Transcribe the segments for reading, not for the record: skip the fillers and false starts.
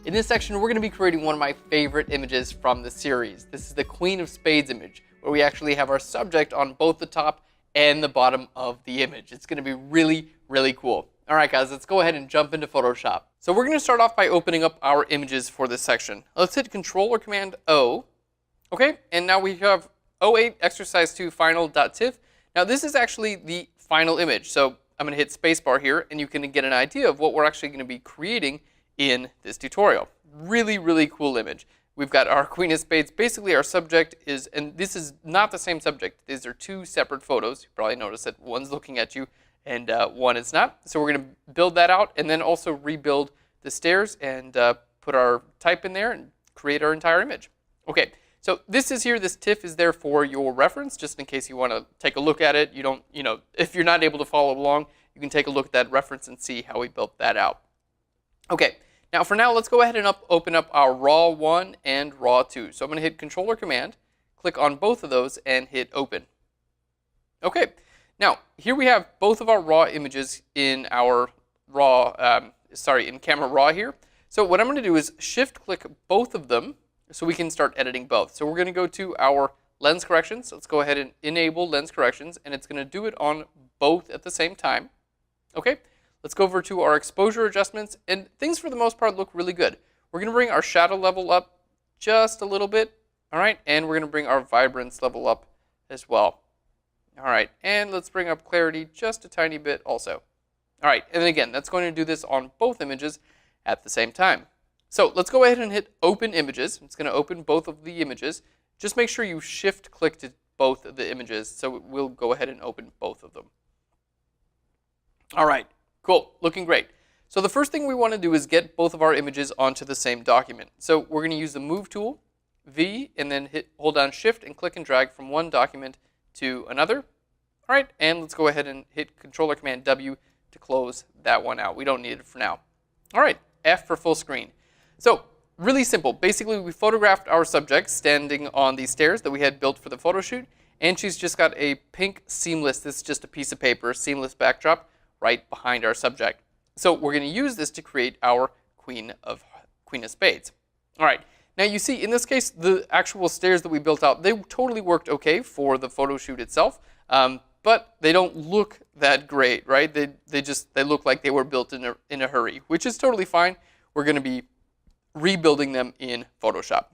In this section, we're going to be creating one of my favorite images from the series. This is the Queen of Spades image, where we actually have our subject on both the top and the bottom of the image. It's going to be really, really cool. All right, guys, let's go ahead and jump into Photoshop. So we're going to start off by opening up our images for this section. Let's hit Control or Command O. Okay, and now we have 08 exercise 2 final.tif. Now this is actually the final image. So I'm going to hit spacebar here, and you can get an idea of what we're actually going to be creating in this tutorial. Really, really cool image. We've got our Queen of Spades. Basically, our subject is, and this is not the same subject. These are two separate photos. You probably noticed that one's looking at you and one is not. So we're going to build that out and then also rebuild the stairs and put our type in there and create our entire image. Okay, so this is here. This TIFF is there for your reference, just in case you want to take a look at it. You don't, if you're not able to follow along, you can take a look at that reference and see how we built that out. Okay. Now, for now, let's go ahead and open up our RAW 1 and RAW 2. So I'm going to hit Control or Command, click on both of those, and hit Open. Okay. Now, here we have both of our RAW images in our in Camera Raw here. So what I'm going to do is Shift-click both of them so we can start editing both. So we're going to go to our Lens Corrections. Let's go ahead and enable Lens Corrections, and it's going to do it on both at the same time. Okay. Let's go over to our exposure adjustments, and things for the most part look really good. We're going to bring our shadow level up just a little bit, all right, and we're going to bring our vibrance level up as well. All right, and let's bring up clarity just a tiny bit also. All right, and again, that's going to do this on both images at the same time. So let's go ahead and hit Open Images. It's going to open both of the images. Just make sure you Shift-click to both of the images, so we'll go ahead and open both of them. All right. Cool, looking great. So the first thing we want to do is get both of our images onto the same document. So we're going to use the Move tool, V, and then hold down Shift and click and drag from one document to another. All right, and let's go ahead and hit Control or Command W to close that one out. We don't need it for now. All right, F for full screen. So really simple. Basically, we photographed our subject standing on these stairs that we had built for the photo shoot, and she's just got a pink seamless, this is just a piece of paper, seamless backdrop right behind our subject. So we're going to use this to create our Queen of Spades. All right. Now you see, in this case, the actual stairs that we built out, they totally worked okay for the photo shoot itself, but they don't look that great, right? They look like they were built in a hurry, which is totally fine. We're going to be rebuilding them in Photoshop.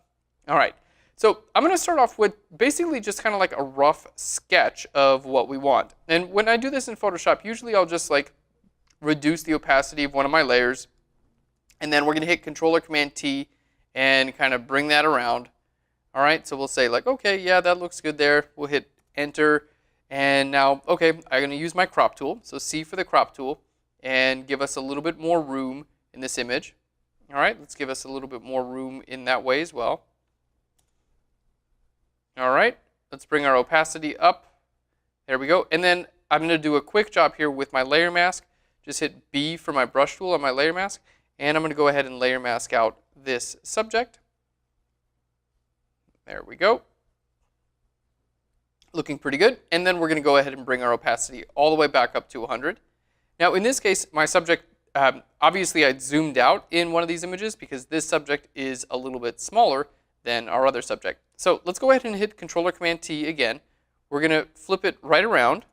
All right. So I'm going to start off with basically just kind of like a rough sketch of what we want. And when I do this in Photoshop, usually I'll just like reduce the opacity of one of my layers. And then we're going to hit Control or Command T and kind of bring that around. All right, so we'll say like, okay, yeah, that looks good there. We'll hit Enter. And now, okay, I'm going to use my crop tool. So C for the crop tool and give us a little bit more room in this image. All right, let's give us a little bit more room in that way as well. All right, let's bring our opacity up. There we go. And then I'm going to do a quick job here with my layer mask. Just hit B for my brush tool on my layer mask. And I'm going to go ahead and layer mask out this subject. There we go. Looking pretty good. And then we're going to go ahead and bring our opacity all the way back up to 100. Now in this case, my subject, obviously I zoomed out in one of these images because this subject is a little bit smaller than our other subject. So let's go ahead and hit Control or Command T again. We're going to flip it right around.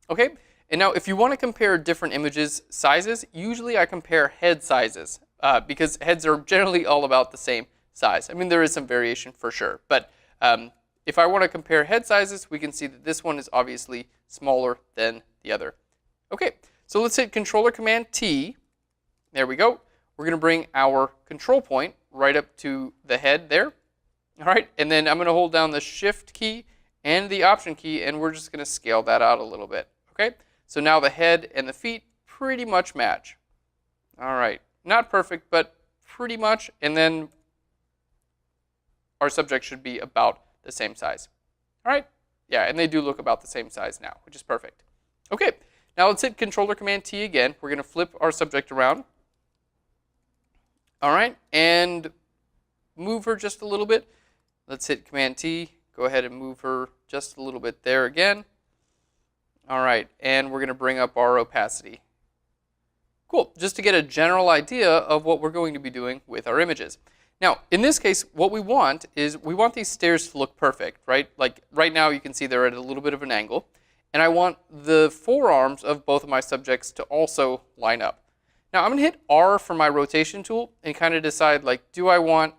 Okay, and now if you want to compare different images sizes, usually I compare head sizes because heads are generally all about the same size. I mean, there is some variation for sure, but if I want to compare head sizes, we can see that this one is obviously smaller than the other. Okay, so let's hit Control or Command T. There we go. We're going to bring our control point right up to the head there. All right, and then I'm going to hold down the Shift key and the Option key, and we're just going to scale that out a little bit. Okay, so now the head and the feet pretty much match. All right, not perfect, but pretty much, and then our subject should be about the same size. All right, yeah, and they do look about the same size now, which is perfect. Okay, now let's hit Control or Command T again. We're going to flip our subject around. All right, and move her just a little bit. Let's hit Command T, go ahead and move her just a little bit there again. All right, and we're going to bring up our opacity. Cool, just to get a general idea of what we're going to be doing with our images. Now, in this case, what we want is we want these stairs to look perfect, right? Like right now you can see they're at a little bit of an angle, and I want the forearms of both of my subjects to also line up. Now I'm going to hit R for my rotation tool and kind of decide, like, do I want,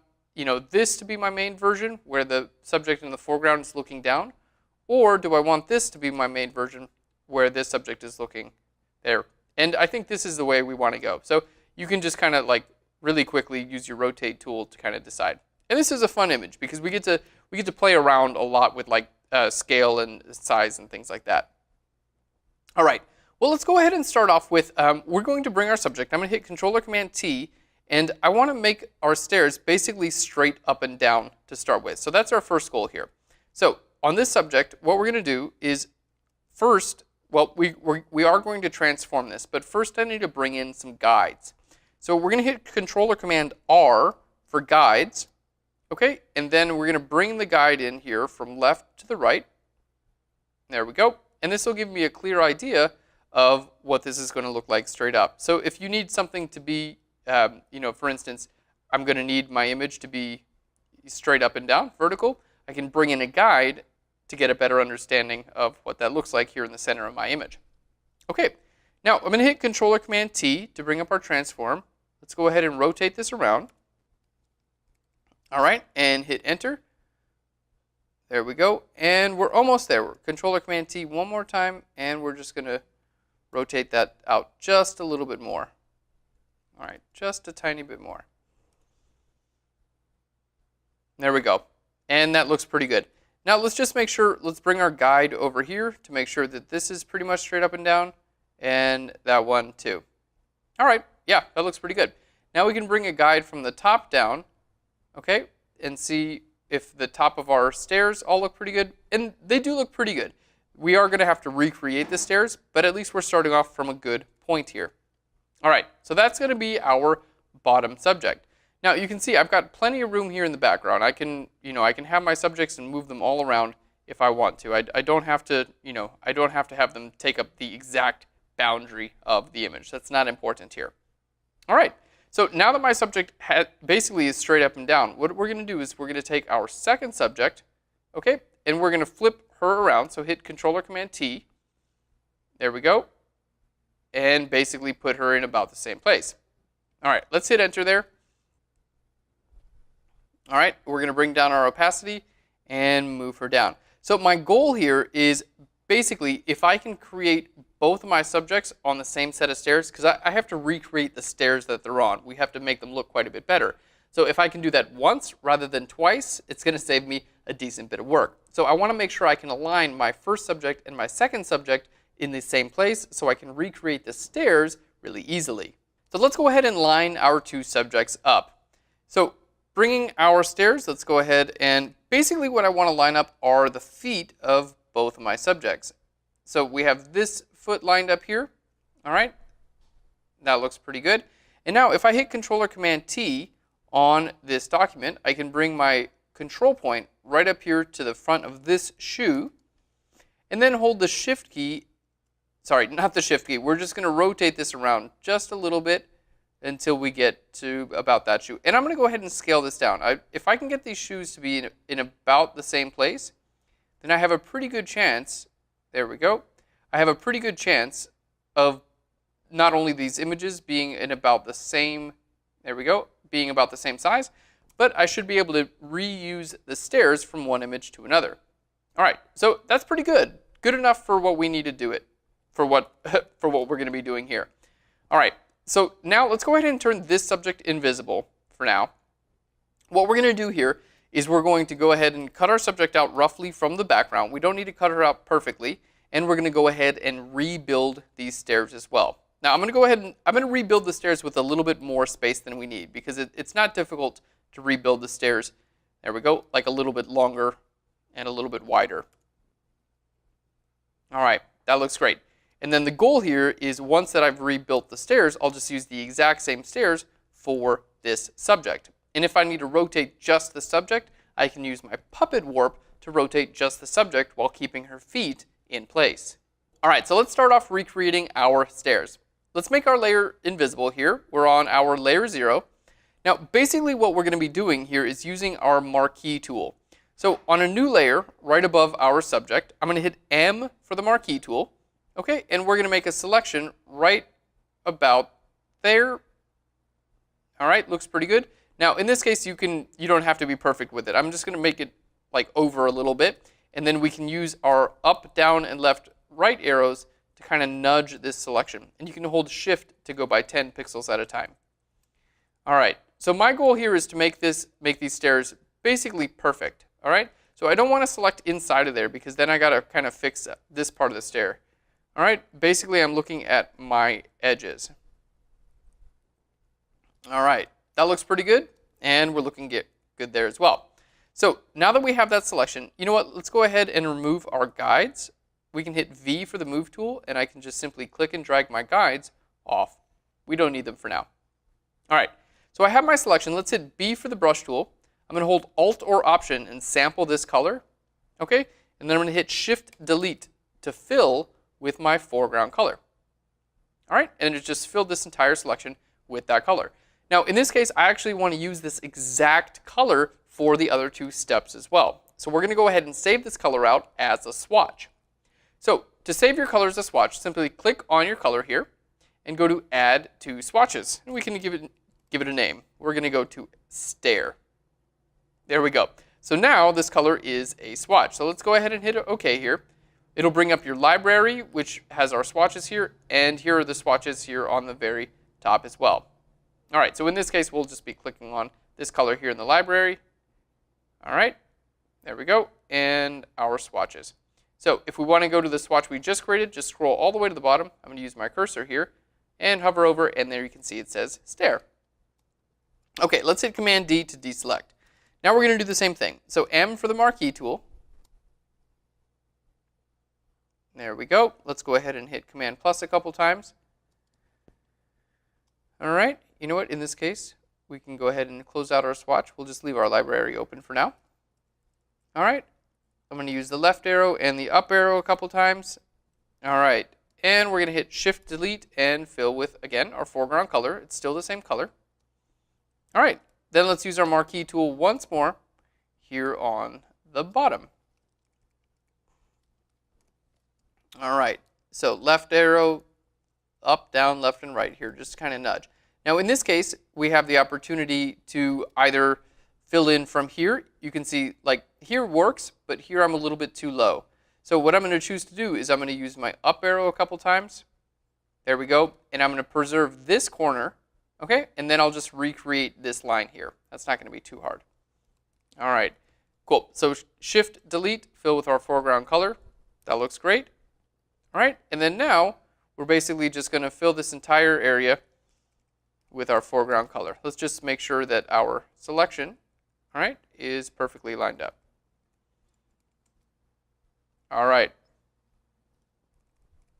this to be my main version where the subject in the foreground is looking down, or do I want this to be my main version where this subject is looking there? And I think this is the way we want to go. So you can just kind of like really quickly use your rotate tool to kind of decide. And this is a fun image because we get to play around a lot with like scale and size and things like that. All right. Well, let's go ahead and start off with, we're going to bring our subject. I'm going to hit Controller Command T, and I want to make our stairs basically straight up and down to start with. So that's our first goal here. So on this subject, what we're going to do is first, well, we are going to transform this, but first I need to bring in some guides. So we're going to hit Controller Command R for guides, okay? And then we're going to bring the guide in here from left to the right. There we go. And this will give me a clear idea of what this is going to look like straight up. So if you need something to be, for instance, I'm going to need my image to be straight up and down, vertical, I can bring in a guide to get a better understanding of what that looks like here in the center of my image. Okay, now I'm going to hit Controller Command T to bring up our transform. Let's go ahead and rotate this around. All right, and hit Enter. There we go, and we're almost there. Controller Command T one more time, and we're just going to rotate that out just a little bit more. All right, just a tiny bit more. There we go, and that looks pretty good. Now let's just make sure, let's bring our guide over here to make sure that this is pretty much straight up and down, and that one too. All right, yeah, that looks pretty good. Now we can bring a guide from the top down, okay, and see if the top of our stairs all look pretty good, and they do look pretty good. We are going to have to recreate the stairs, but at least we're starting off from a good point here. All right, so that's going to be our bottom subject. Now you can see I've got plenty of room here in the background. I can have my subjects and move them all around if I want to. I don't have to, I don't have to have them take up the exact boundary of the image. That's not important here. All right, so now that my subject basically is straight up and down, what we're going to do is we're going to take our second subject, okay, and we're going to flip her around. So hit Controller Command T. There we go. And basically put her in about the same place. All right, let's hit Enter there. All right, we're going to bring down our opacity and move her down. So my goal here is basically if I can create both of my subjects on the same set of stairs, because I have to recreate the stairs that they're on. We have to make them look quite a bit better. So if I can do that once rather than twice, it's going to save me a decent bit of work. So I want to make sure I can align my first subject and my second subject in the same place so I can recreate the stairs really easily. So let's go ahead and line our two subjects up. So bringing our stairs, let's go ahead and basically what I want to line up are the feet of both of my subjects. So we have this foot lined up here. All right, that looks pretty good. And now if I hit Controller Command T on this document, I can bring my control point right up here to the front of this shoe and then hold the Shift key. Sorry, not the Shift key. We're just going to rotate this around just a little bit until we get to about that shoe. And I'm going to go ahead and scale this down. If I can get these shoes to be in about the same place, then I have a pretty good chance, there we go, I have a pretty good chance of not only these images being in about the same, there we go, being about the same size, but I should be able to reuse the stairs from one image to another. All right, so that's pretty good. Good enough for what we need to do it, for what we're going to be doing here. All right, so now let's go ahead and turn this subject invisible for now. What we're going to do here is we're going to go ahead and cut our subject out roughly from the background. We don't need to cut her out perfectly, and we're going to go ahead and rebuild these stairs as well. Now I'm going to go ahead and I'm going to rebuild the stairs with a little bit more space than we need because it's not difficult to rebuild the stairs. There we go, like a little bit longer and a little bit wider. All right, that looks great. And then the goal here is once that I've rebuilt the stairs, I'll just use the exact same stairs for this subject. And if I need to rotate just the subject, I can use my puppet warp to rotate just the subject while keeping her feet in place. All right, so let's start off recreating our stairs. let's make our layer invisible here. We're on our layer 0. Now, basically what we're going to be doing here is using our marquee tool. So on a new layer, right above our subject, I'm going to hit M for the marquee tool. Okay, and we're going to make a selection right about there. All right, looks pretty good. Now, in this case, you don't have to be perfect with it. I'm just going to make it like over a little bit, and then we can use our up, down, and left, right arrows to kind of nudge this selection. And you can hold Shift to go by 10 pixels at a time. All right, so my goal here is to make these stairs basically perfect. All right, so I don't want to select inside of there because then I got to kind of fix this part of the stair. All right, basically I'm looking at my edges. All right, that looks pretty good, and we're looking good there as well. So now that we have that selection, you know what? Let's go ahead and remove our guides. We can hit V for the move tool, and I can just simply click and drag my guides off. We don't need them for now. All right, so I have my selection. Let's hit B for the brush tool. I'm going to hold Alt or Option and sample this color. Okay, and then I'm going to hit Shift Delete to fill with my foreground color. All right, and it just filled this entire selection with that color. Now, in this case, I actually want to use this exact color for the other 2 steps as well. So we're going to go ahead and save this color out as a swatch. So to save your color as a swatch, simply click on your color here and go to Add to Swatches. And we can give it a name. We're going to go to Stair. There we go. So now this color is a swatch. So let's go ahead and hit OK here. It'll bring up your library, which has our swatches here, and here are the swatches here on the very top as well. All right, so in this case, we'll just be clicking on this color here in the library. All right, there we go, and our swatches. So if we want to go to the swatch we just created, just scroll all the way to the bottom. I'm going to use my cursor here and hover over, and there you can see it says Stair. Okay, let's hit Command D to deselect. Now we're going to do the same thing. So M for the marquee tool. There we go. Let's go ahead and hit Command plus a couple times. All right, you know what? In this case, we can go ahead and close out our swatch. We'll just leave our library open for now. All right, I'm going to use the left arrow and the up arrow a couple times. All right, and we're going to hit Shift Delete and fill with, again, our foreground color. It's still the same color. All right, then let's use our marquee tool once more here on the bottom. All right, so left arrow, up, down, left, and right here, just kind of nudge. Now in this case, we have the opportunity to either fill in from here. You can see like here works, but here I'm a little bit too low. So what I'm going to choose to do is I'm going to use my up arrow a couple times. There we go. And I'm going to preserve this corner, okay? And then I'll just recreate this line here. That's not going to be too hard. All right, cool. So Shift Delete, fill with our foreground color. That looks great. All right, and then now we're basically just going to fill this entire area with our foreground color. Let's just make sure that our selection, all right, is perfectly lined up. All right.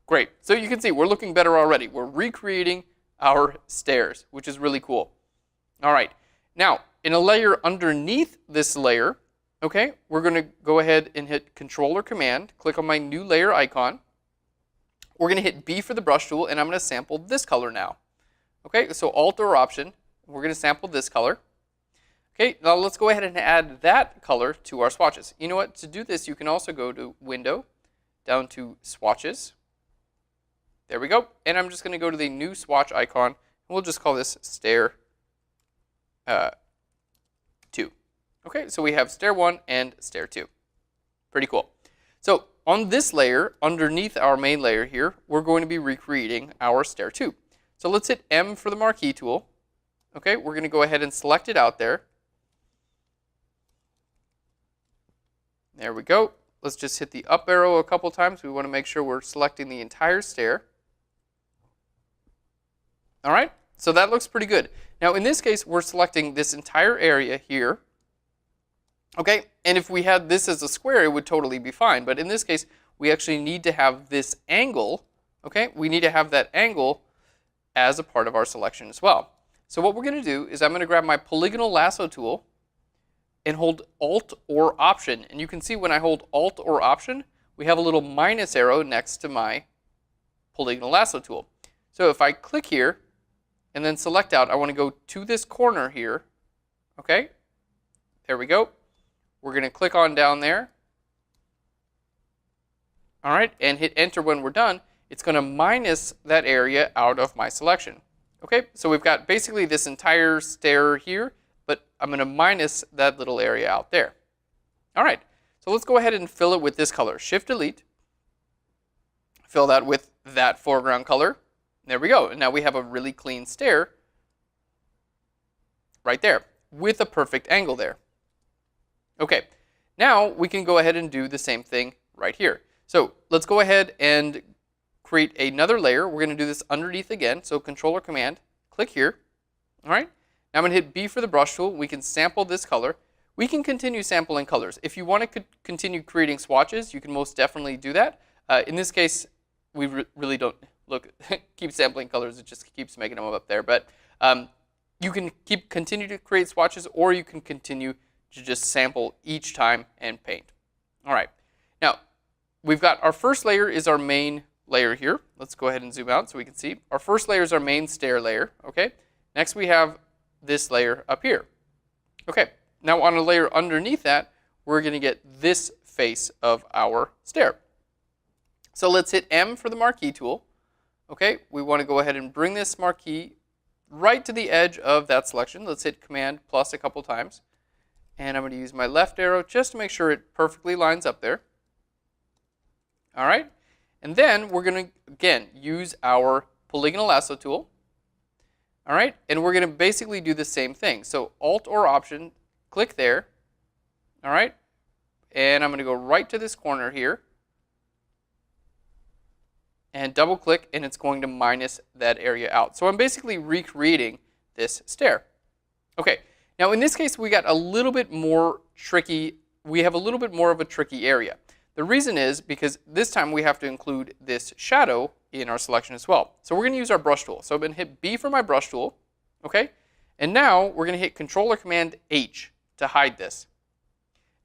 Great. So you can see we're looking better already. We're recreating our stairs, which is really cool. All right. Now, in a layer underneath this layer, okay, we're going to go ahead and hit Control or Command, click on my new layer icon. We're going to hit B for the brush tool, and I'm going to sample this color now. Okay, so Alt or Option, we're going to sample this color. Okay, now let's go ahead and add that color to our swatches. You know what? To do this, you can also go to Window, down to Swatches. There we go. And I'm just going to go to the new swatch icon, and we'll just call this Stair 2. Okay, so we have Stair 1 and Stair 2. Pretty cool. So on this layer, underneath our main layer here, we're going to be recreating our Stair 2. So let's hit M for the marquee tool. Okay, we're going to go ahead and select it out there. There we go. Let's just hit the up arrow a couple times. We want to make sure we're selecting the entire stair. All right, so that looks pretty good. Now in this case, we're selecting this entire area here. Okay, and if we had this as a square, it would totally be fine. But in this case, we actually need to have this angle. Okay, we need to have that angle as a part of our selection as well. So what we're going to do is I'm going to grab my polygonal lasso tool and hold Alt or Option. And you can see when I hold Alt or Option, we have a little minus arrow next to my polygonal lasso tool. So if I click here and then select out, I want to go to this corner here. Okay, there we go. We're going to click on down there. All right, and hit enter when we're done. It's going to minus that area out of my selection. Okay, so we've got basically this entire stair here, but I'm going to minus that little area out there. All right, so let's go ahead and fill it with this color. Shift-Delete. Fill that with that foreground color. There we go. And now we have a really clean stair right there with a perfect angle there. Okay, now we can go ahead and do the same thing right here. So let's go ahead and create another layer. We're going to do this underneath again. So Control or Command, click here. All right, now I'm going to hit B for the brush tool. We can sample this color. We can continue sampling colors. If you want to continue creating swatches, you can most definitely do that. In this case, we really don't keep sampling colors. It just keeps making them up there. But you can continue to create swatches, or you can continue to just sample each time and paint. All right. Now, we've got our first layer is our main layer here. Let's go ahead and zoom out so we can see. Our first layer is our main stair layer. Okay. Next, we have this layer up here. Okay. Now, on a layer underneath that, we're going to get this face of our stair. So let's hit M for the marquee tool. Okay, we want to go ahead and bring this marquee right to the edge of that selection. Let's hit Command plus a couple times. And I'm going to use my left arrow just to make sure it perfectly lines up there. All right, and then we're going to, again, use our polygonal lasso tool. All right, and we're going to basically do the same thing. So Alt or Option, click there. All right, and I'm going to go right to this corner here. And double click, and it's going to minus that area out. So I'm basically recreating this stair. Okay, now in this case, we got a little bit more tricky. We have a little bit more of a tricky area. The reason is because this time we have to include this shadow in our selection as well. So we're going to use our brush tool. So I'm going to hit B for my brush tool. Okay, and now we're going to hit Control or Command H to hide this.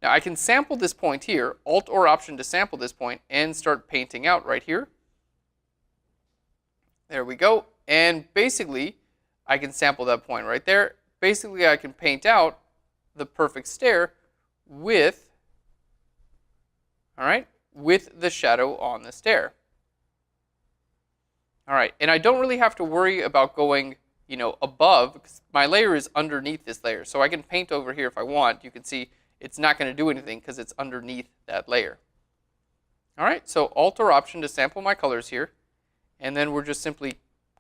Now I can sample this point here, Alt or Option to sample this point, and start painting out right here. There we go. And basically, I can sample that point right there. Basically, I can paint out the perfect stair with, all right, with the shadow on the stair. All right, and I don't really have to worry about going, above, because my layer is underneath this layer. So I can paint over here if I want. You can see it's not going to do anything because it's underneath that layer. All right, so Alt or Option to sample my colors here. And then we're just simply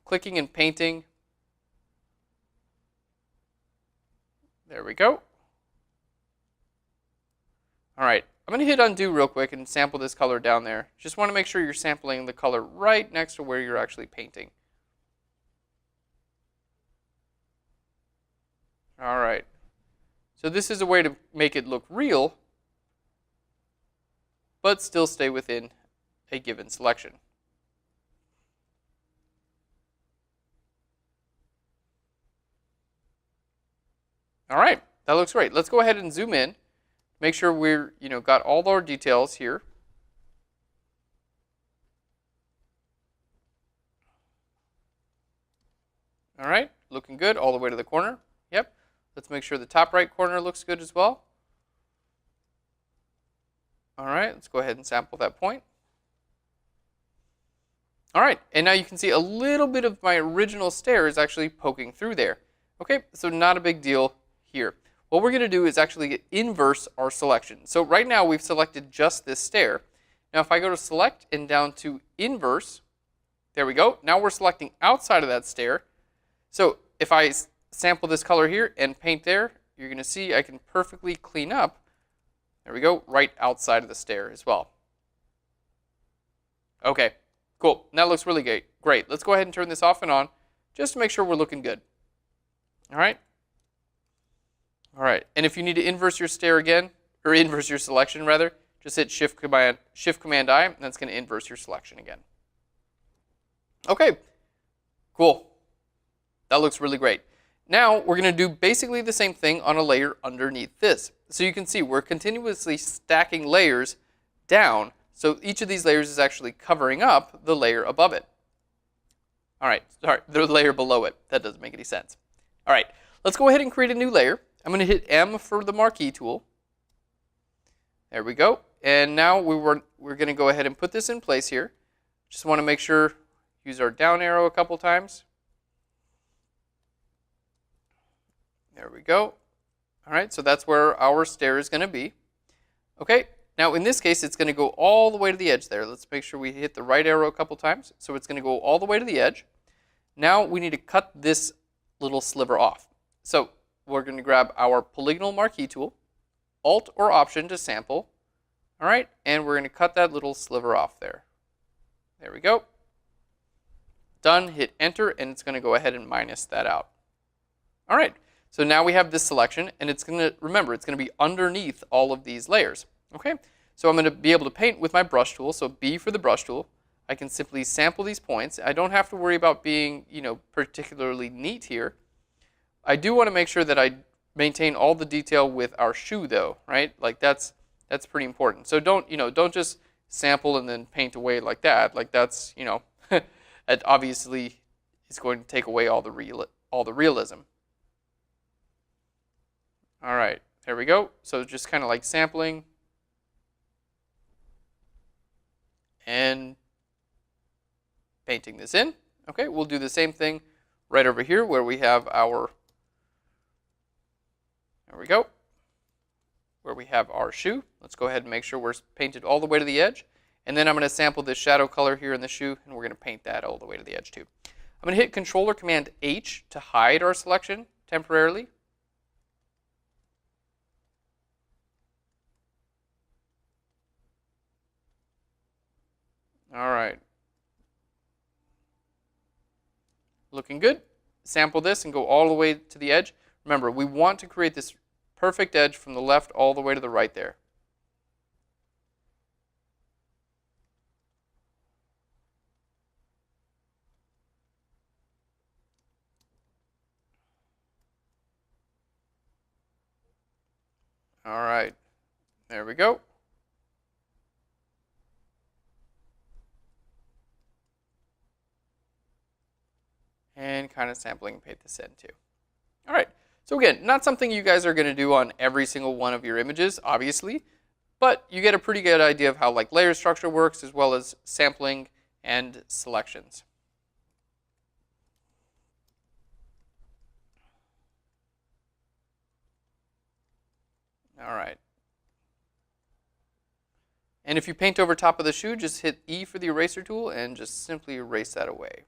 clicking and painting. There we go. All right, I'm going to hit undo real quick and sample this color down there. Just want to make sure you're sampling the color right next to where you're actually painting. All right. So this is a way to make it look real, but still stay within a given selection. All right, that looks great. Let's go ahead and zoom in. Make sure we're, got all our details here. All right, looking good all the way to the corner. Yep. Let's make sure the top right corner looks good as well. All right, let's go ahead and sample that point. All right, and now you can see a little bit of my original stair is actually poking through there. Okay, so not a big deal here. What we're going to do is actually inverse our selection. So right now we've selected just this stair. Now if I go to Select and down to Inverse, there we go. Now we're selecting outside of that stair. So if I sample this color here and paint there, you're going to see I can perfectly clean up, there we go, right outside of the stair as well. Okay, cool. That looks really great. Let's go ahead and turn this off and on just to make sure we're looking good. All right. All right, and if you need to inverse your stair again, or inverse your selection rather, just hit Shift Command I, and that's going to inverse your selection again. Okay, cool. That looks really great. Now we're going to do basically the same thing on a layer underneath this. So you can see we're continuously stacking layers down, so each of these layers is actually covering up the layer above it. All right, sorry, the layer below it. That doesn't make any sense. All right, let's go ahead and create a new layer. I'm going to hit M for the marquee tool. There we go. And now we're going to go ahead and put this in place here. Just want to make sure, use our down arrow a couple times. There we go. All right, so that's where our stair is going to be. Okay, now in this case, it's going to go all the way to the edge there. Let's make sure we hit the right arrow a couple times. So it's going to go all the way to the edge. Now we need to cut this little sliver off. So we're going to grab our polygonal marquee tool, Alt or Option to sample. All right, and we're going to cut that little sliver off there. There we go. Done, hit Enter, and it's going to go ahead and minus that out. All right, so now we have this selection, and it's going to, remember, it's going to be underneath all of these layers. Okay, so I'm going to be able to paint with my brush tool, so B for the brush tool. I can simply sample these points. I don't have to worry about being, particularly neat here. I do want to make sure that I maintain all the detail with our shoe though, right? Like that's pretty important. So don't just sample and then paint away like that. Like that's, it obviously is going to take away all the realism. All right, there we go. So just kind of like sampling and painting this in. Okay, we'll do the same thing right over here where we have our, there we go, where we have our shoe. Let's go ahead and make sure we're painted all the way to the edge. And then I'm going to sample this shadow color here in the shoe, and we're going to paint that all the way to the edge too. I'm going to hit Control or Command H to hide our selection temporarily. All right. Looking good. Sample this and go all the way to the edge. Remember, we want to create this perfect edge from the left all the way to the right there. All right, there we go. And kind of sampling and paint this in too. All right, so again, not something you guys are going to do on every single one of your images, obviously, but you get a pretty good idea of how like layer structure works as well as sampling and selections. All right. And if you paint over top of the shoe, just hit E for the eraser tool and just simply erase that away.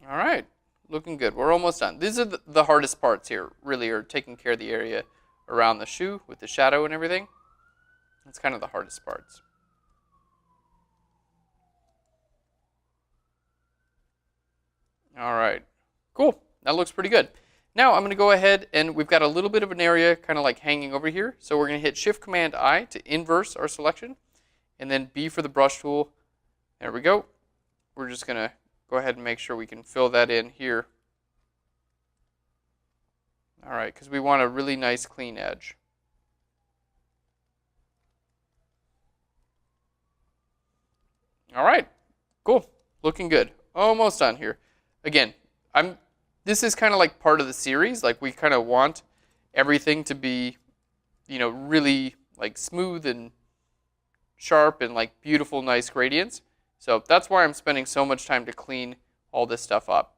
All right, looking good. We're almost done. These are the hardest parts here, really, are taking care of the area around the shoe with the shadow and everything. That's kind of the hardest parts. All right, cool. That looks pretty good. Now I'm going to go ahead and we've got a little bit of an area kind of like hanging over here. So we're going to hit Shift-Command-I to inverse our selection, and then B for the brush tool. There we go. We're just going to go ahead and make sure we can fill that in here. All right, because we want a really nice clean edge. All right, cool. Looking good. Almost done here. Again, this is kind of like part of the series. Like we kind of want everything to be, really like smooth and sharp and like beautiful, nice gradients. So that's why I'm spending so much time to clean all this stuff up.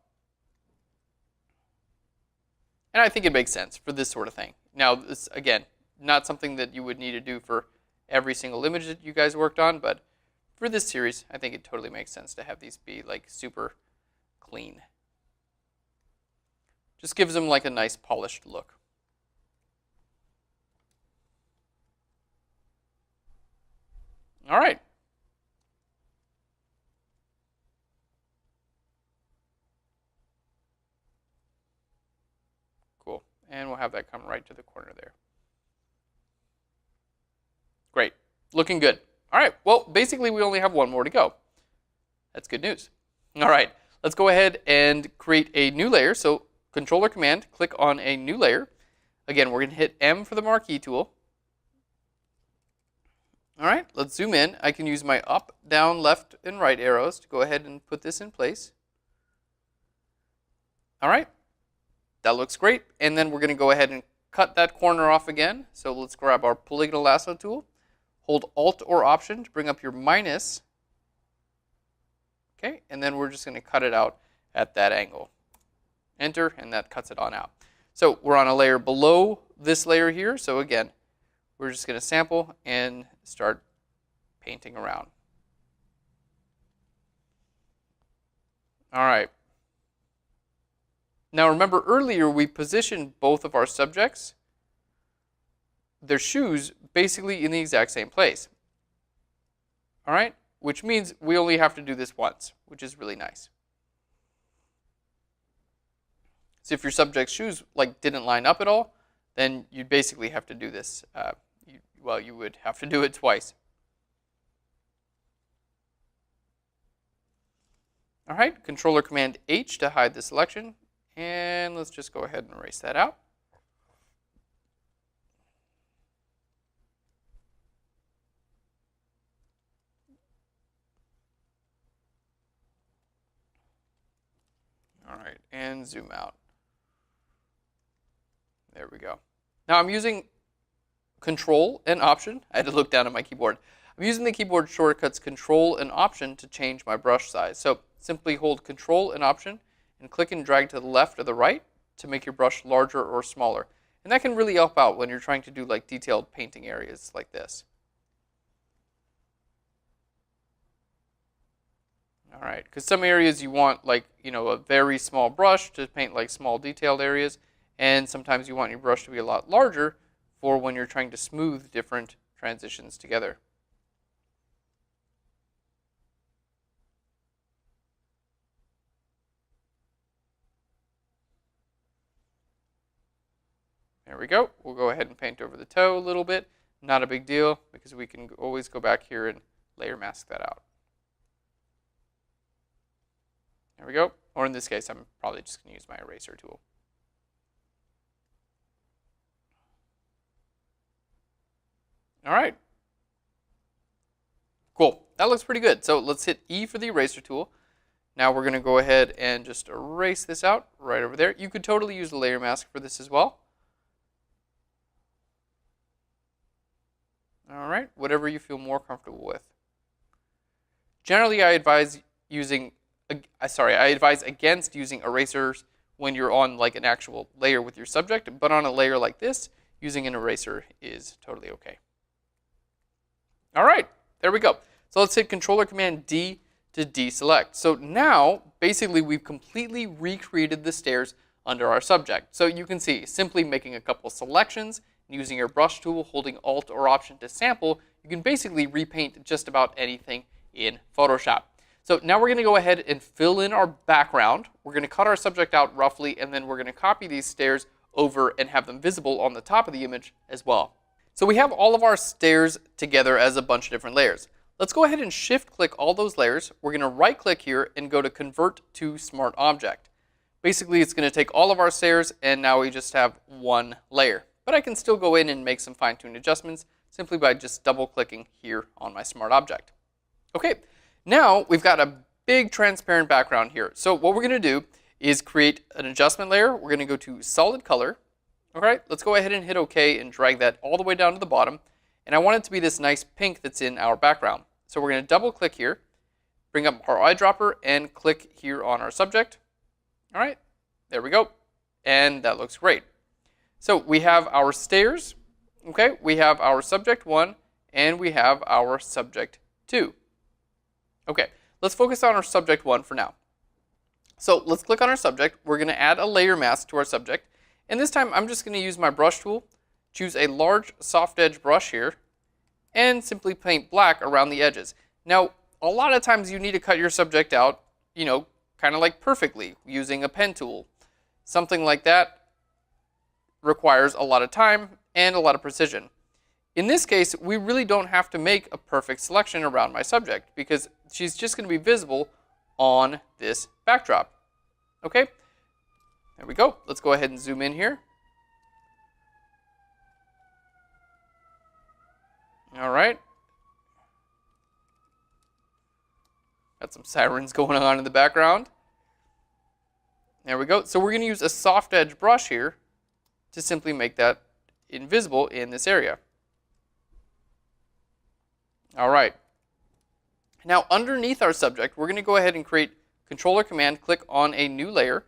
And I think it makes sense for this sort of thing. Now, this, again, not something that you would need to do for every single image that you guys worked on, but for this series, I think it totally makes sense to have these be like super clean. Just gives them like a nice polished look. All right. Cool. And we'll have that come right to the corner there. Great. Looking good. All right. Well, basically, we only have one more to go. That's good news. All right. Let's go ahead and create a new layer. So Control or Command, click on a new layer. Again, we're going to hit M for the marquee tool. All right, let's zoom in. I can use my up, down, left, and right arrows to go ahead and put this in place. All right, that looks great. And then we're going to go ahead and cut that corner off again. So let's grab our polygonal lasso tool, hold Alt or Option to bring up your minus. Okay, and then we're just going to cut it out at that angle. Enter, and that cuts it on out. So we're on a layer below this layer here. So again, we're just going to sample and start painting around. All right. Now remember earlier we positioned both of our subjects, their shoes, basically in the exact same place. All right, which means we only have to do this once, which is really nice. So if your subject's shoes didn't line up at all, then you'd basically have to do this. You would have to do it twice. All right, Controller Command H to hide the selection. And let's just go ahead and erase that out. All right, and zoom out. There we go. Now I'm using Control and Option. I had to look down at my keyboard. I'm using the keyboard shortcuts Control and Option to change my brush size. So simply hold Control and Option and click and drag to the left or the right to make your brush larger or smaller. And that can really help out when you're trying to do detailed painting areas like this. All right, because some areas you want a very small brush to paint small detailed areas, and sometimes you want your brush to be a lot larger for when you're trying to smooth different transitions together. There we go. We'll go ahead and paint over the toe a little bit. Not a big deal because we can always go back here and layer mask that out. There we go. Or in this case, I'm probably just going to use my eraser tool. All right. Cool. That looks pretty good. So let's hit E for the eraser tool. Now we're going to go ahead and just erase this out right over there. You could totally use the layer mask for this as well. All right, whatever you feel more comfortable with. Generally, I advise against using erasers when you're on an actual layer with your subject, but on a layer like this, using an eraser is totally okay. All right, there we go. So let's hit Controller Command D to deselect. So now, basically, we've completely recreated the stairs under our subject. So you can see, simply making a couple selections, using your brush tool, holding Alt or Option to sample, you can basically repaint just about anything in Photoshop. So now we're going to go ahead and fill in our background. We're going to cut our subject out roughly, and then we're going to copy these stairs over and have them visible on the top of the image as well. So we have all of our stairs together as a bunch of different layers. Let's go ahead and shift-click all those layers. We're going to right-click here and go to Convert to Smart Object. Basically, it's going to take all of our stairs, and now we just have one layer. But I can still go in and make some fine-tuned adjustments simply by just double-clicking here on my smart object. Okay, now we've got a big transparent background here. So what we're going to do is create an adjustment layer. We're going to go to Solid Color. All right, let's go ahead and hit OK and drag that all the way down to the bottom. And I want it to be this nice pink that's in our background. So we're going to double-click here, bring up our eyedropper, and click here on our subject. All right, there we go. And that looks great. So we have our stairs, okay? We have our subject 1, and we have our subject 2. Okay, let's focus on our subject 1 for now. So let's click on our subject. We're going to add a layer mask to our subject. And this time I'm just going to use my brush tool, choose a large soft edge brush here, and simply paint black around the edges. Now, a lot of times you need to cut your subject out, kind of perfectly using a pen tool. Something like that requires a lot of time and a lot of precision. In this case, we really don't have to make a perfect selection around my subject because she's just going to be visible on this backdrop. Okay, there we go. Let's go ahead and zoom in here. All right, got some sirens going on in the background. There we go. So we're going to use a soft edge brush here to simply make that invisible in this area. All right. Now underneath our subject, we're going to go ahead and create Controller Command, click on a new layer.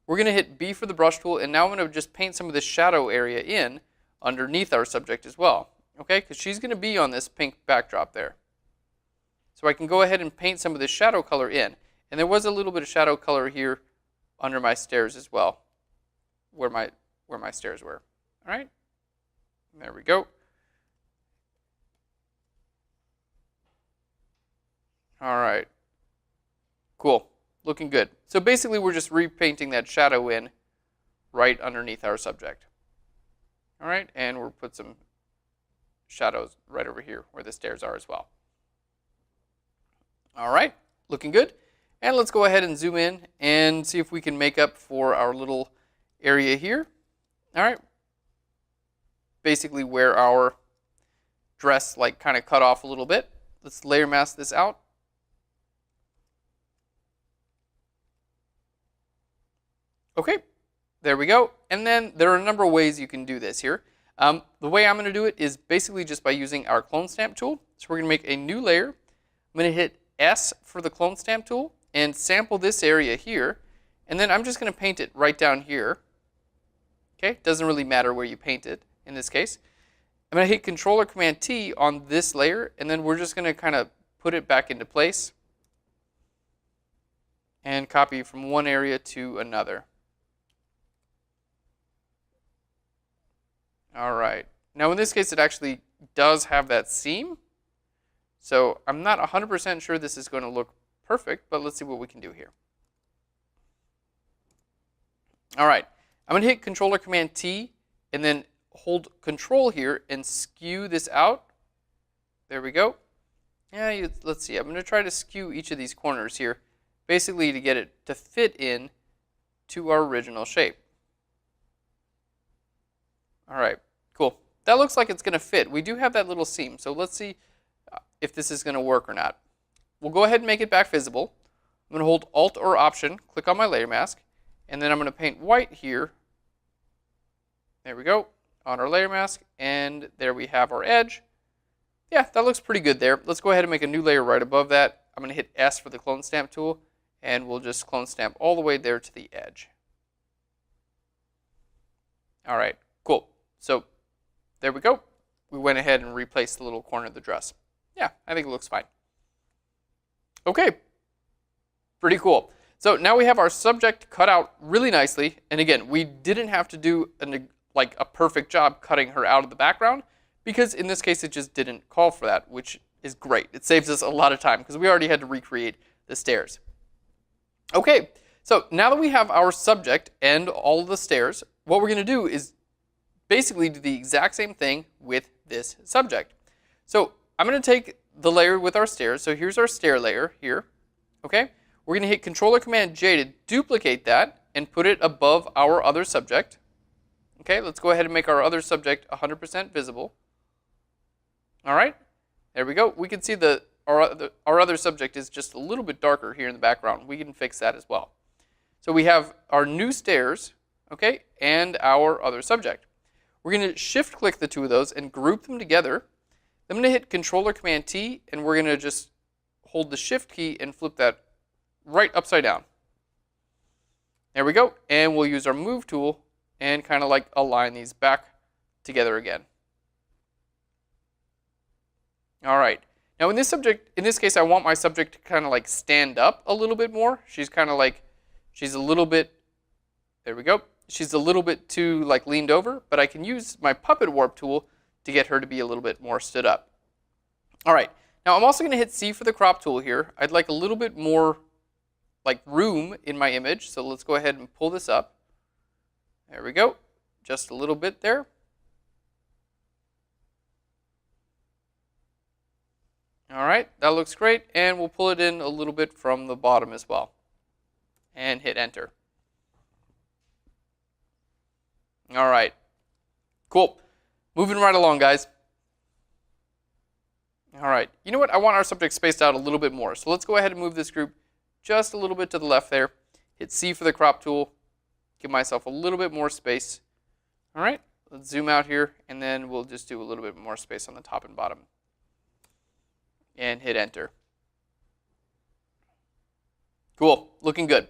We're going to hit B for the brush tool, and now I'm going to just paint some of this shadow area in underneath our subject as well. Okay, because she's going to be on this pink backdrop there. So I can go ahead and paint some of this shadow color in. And there was a little bit of shadow color here under my stairs as well, where my stairs were. All right, there we go. All right, cool, looking good. So basically we're just repainting that shadow in right underneath our subject. All right, and we'll put some shadows right over here where the stairs are as well. All right, looking good. And let's go ahead and zoom in and see if we can make up for our little area here. All right, basically where our dress like kind of cut off a little bit. Let's layer mask this out. Okay, there we go. And then there are a number of ways you can do this here. The way I'm going to do it is basically just by using our clone stamp tool. So we're going to make a new layer. I'm going to hit S for the clone stamp tool and sample this area here. And then I'm just going to paint it right down here. Okay, doesn't really matter where you paint it in this case. I'm going to hit Controller Command T on this layer, and then we're just going to kind of put it back into place and copy from one area to another. All right. Now in this case, it actually does have that seam. So I'm not 100% sure this is going to look perfect, but let's see what we can do here. All right. I'm going to hit Controller Command T and then hold Control here and skew this out. There we go. Yeah, let's see. I'm going to try to skew each of these corners here, basically to get it to fit in to our original shape. All right, cool. That looks like it's going to fit. We do have that little seam, so let's see if this is going to work or not. We'll go ahead and make it back visible. I'm going to hold Alt or Option, click on my layer mask, and then I'm going to paint white here. There we go, on our layer mask, and there we have our edge. Yeah, that looks pretty good there. Let's go ahead and make a new layer right above that. I'm going to hit S for the clone stamp tool, and we'll just clone stamp all the way there to the edge. All right, cool. So there we go. We went ahead and replaced the little corner of the dress. Yeah, I think it looks fine. Okay, pretty cool. So now we have our subject cut out really nicely. And again, we didn't have to do a perfect job cutting her out of the background, because in this case it just didn't call for that, which is great. It saves us a lot of time because we already had to recreate the stairs. Okay, so now that we have our subject and all of the stairs, what we're going to do is basically do the exact same thing with this subject. So I'm going to take the layer with our stairs. So here's our stair layer here. Okay, we're going to hit Controller Command J to duplicate that and put it above our other subject. Okay, let's go ahead and make our other subject 100% visible. All right, there we go. We can see our other subject is just a little bit darker here in the background. We can fix that as well. So we have our new stairs, okay, and our other subject. We're going to shift click the two of those and group them together. I'm going to hit Controller Command T, and we're going to just hold the shift key and flip that right upside down. There we go. And we'll use our move tool and kind of like align these back together again. All right. Now in this case, I want my subject to kind of like stand up a little bit more. She's kind of like, she's a little bit, there we go. She's a little bit too like leaned over, but I can use my puppet warp tool to get her to be a little bit more stood up. All right. Now I'm also going to hit C for the crop tool here. I'd like a little bit more like room in my image. So let's go ahead and pull this up. There we go. Just a little bit there. All right, that looks great. And we'll pull it in a little bit from the bottom as well. And hit enter. All right, cool. Moving right along, guys. All right, you know what? I want our subject spaced out a little bit more. So let's go ahead and move this group just a little bit to the left there. Hit C for the crop tool. Give myself a little bit more space. All right, let's zoom out here, and then we'll just do a little bit more space on the top and bottom. And hit enter. Cool, looking good.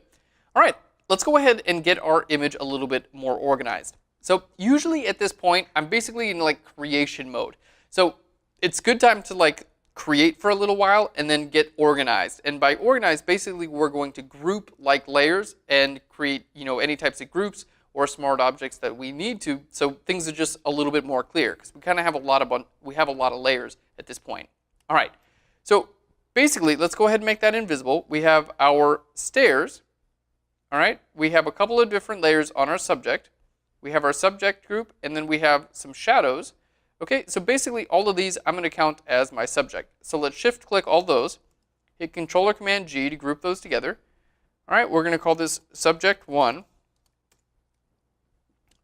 All right, let's go ahead and get our image a little bit more organized. So usually at this point, I'm basically in like creation mode. So it's good time to like create for a little while and then get organized. And by organized, basically we're going to group like layers and create, any types of groups or smart objects that we need to, so things are just a little bit more clear because we kind of have a lot of layers at this point. All right, so basically let's go ahead and make that invisible. We have our stairs. All right, we have a couple of different layers on our subject. We have our subject group, and then we have some shadows. Okay, so basically all of these I'm going to count as my subject. So let's shift click all those, hit Control or Command G to group those together. All right, we're going to call this subject 1.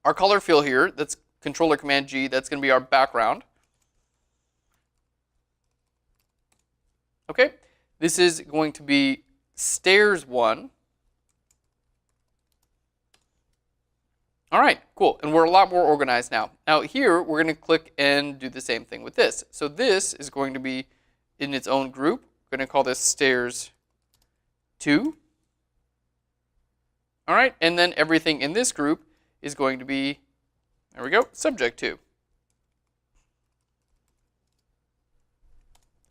Our color fill here, that's Control or Command G, that's going to be our background. Okay, this is going to be stairs 1. All right, cool, and we're a lot more organized now. Now here, we're going to click and do the same thing with this. So this is going to be in its own group. We're going to call this stairs 2. All right, and then everything in this group is going to be, there we go, subject 2.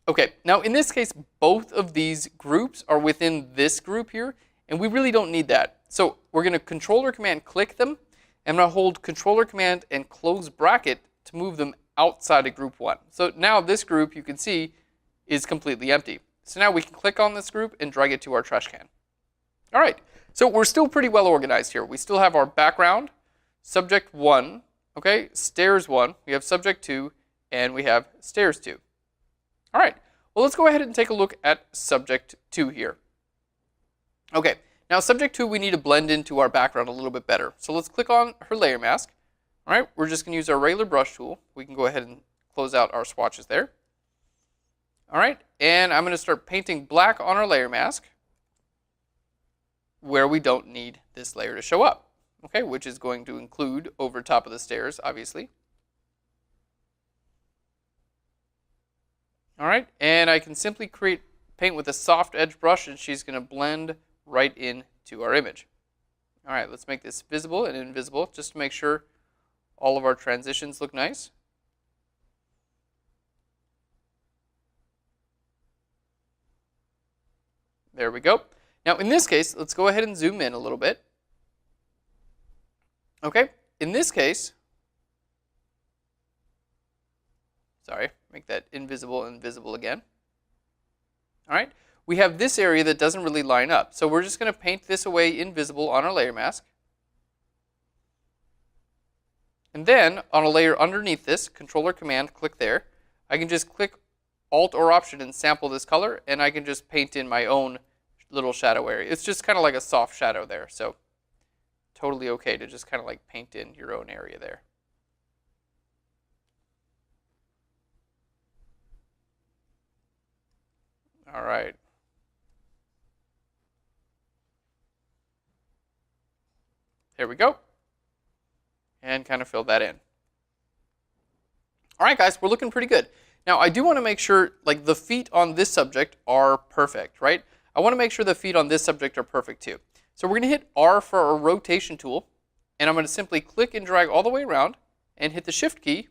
Okay, now in this case, both of these groups are within this group here, and we really don't need that. So we're going to Control or Command click them. I'm going to hold Control or Command and close bracket to move them outside of group 1. So now this group, you can see, is completely empty. So now we can click on this group and drag it to our trash can. All right, so we're still pretty well organized here. We still have our background, subject 1, okay, stairs 1, we have subject 2, and we have stairs 2. All right, well, let's go ahead and take a look at subject 2 here. Okay. Now, subject 2, we need to blend into our background a little bit better. So let's click on her layer mask. All right, we're just going to use our regular brush tool. We can go ahead and close out our swatches there. All right, and I'm going to start painting black on our layer mask where we don't need this layer to show up, okay, which is going to include over top of the stairs, obviously. All right, and I can simply paint with a soft edge brush, and she's going to blend right into our image. All right, let's make this visible and invisible just to make sure all of our transitions look nice. There we go. Now in this case, let's go ahead and zoom in a little bit. Okay, in this case, sorry, make that invisible and visible again. All right. We have this area that doesn't really line up. So we're just going to paint this away invisible on our layer mask. And then on a layer underneath this, Control or Command, click there. I can just click Alt or Option and sample this color, and I can just paint in my own little shadow area. It's just kind of like a soft shadow there. So totally okay to just kind of like paint in your own area there. All right. There we go. And kind of fill that in. All right, guys, we're looking pretty good. Now, I do want to make sure, like, the feet on this subject are perfect, right? I want to make sure the feet on this subject are perfect, too. So we're going to hit R for our rotation tool, and I'm going to simply click and drag all the way around and hit the Shift key.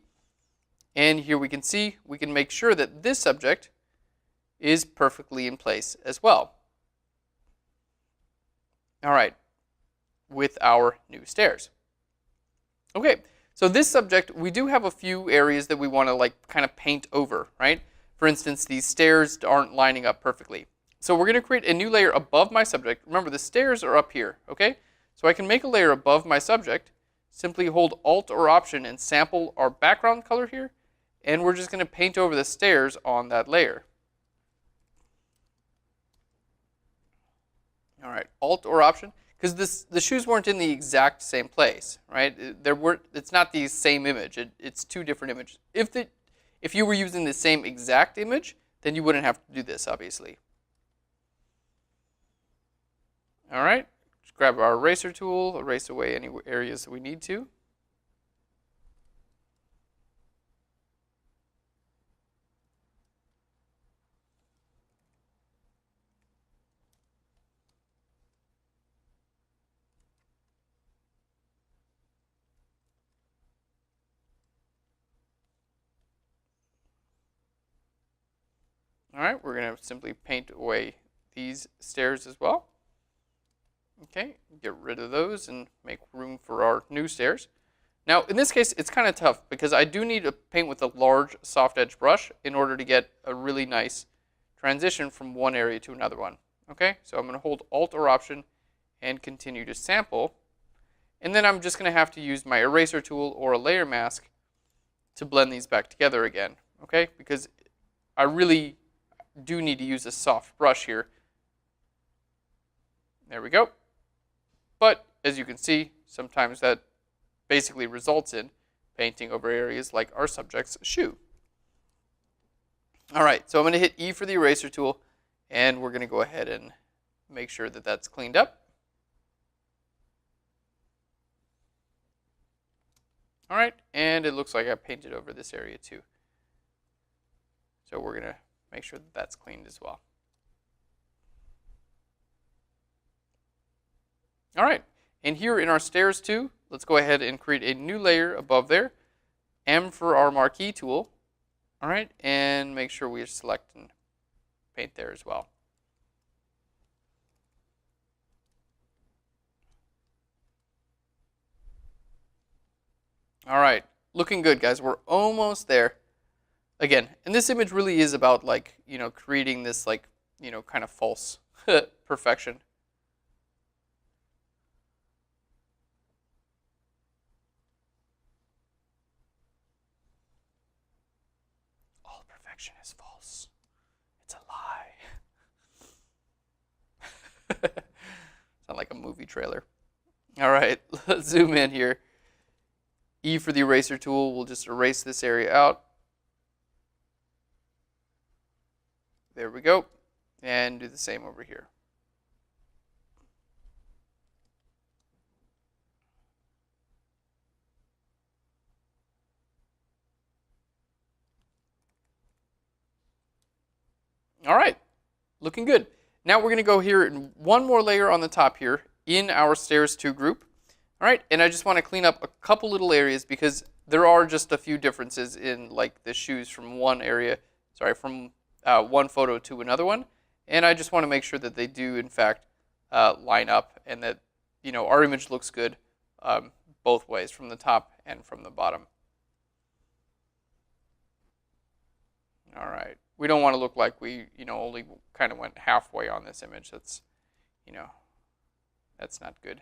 And here we can see, we can make sure that this subject is perfectly in place as well. All right. With our new stairs. Okay, so this subject, we do have a few areas that we want to like kind of paint over, right? For instance, these stairs aren't lining up perfectly. So we're going to create a new layer above my subject. Remember, the stairs are up here, okay? So I can make a layer above my subject, simply hold Alt or Option and sample our background color here, and we're just going to paint over the stairs on that layer. All right, Alt or Option. Because the shoes weren't in the exact if it's not the same image. It's two different images. If If you were using the same exact image, then you wouldn't have to do this, obviously. All right, just grab our eraser tool, erase away any areas that we need to. All right, we're going to simply paint away these stairs as well. Okay, get rid of those and make room for our new stairs. Now, in this case, it's kind of tough because I do need to paint with a large soft edge brush in order to get a really nice transition from one area to another one. Okay, so I'm going to hold Alt or Option and continue to sample. And then I'm just going to have to use my eraser tool or a layer mask to blend these back together again. Okay, because I really do need to use a soft brush here. There we go. But as you can see, sometimes that basically results in painting over areas like our subject's shoe. All right, so I'm going to hit E for the eraser tool, and we're going to go ahead and make sure that that's cleaned up. All right, and it looks like I painted over this area too. So we're going to make sure that that's cleaned as well. All right, and here in our stairs too, let's go ahead and create a new layer above there. M for our marquee tool. All right, and make sure we select and paint there as well. All right, looking good, guys. We're almost there. Again, and this image really is about like, creating this like, kind of false perfection. All perfection is false. It's a lie. Sound like a movie trailer. All right, let's zoom in here. E for the eraser tool, we'll just erase this area out. There we go. And do the same over here. All right, looking good. Now we're going to go here and one more layer on the top here in our Stairs 2 group. All right, and I just want to clean up a couple little areas because there are just a few differences in like the shoes from one photo to another one. And I just want to make sure that they do in fact line up and that our image looks good both ways, from the top and from the bottom. All right, we don't want to look like we only kind of went halfway on this image. That's that's not good.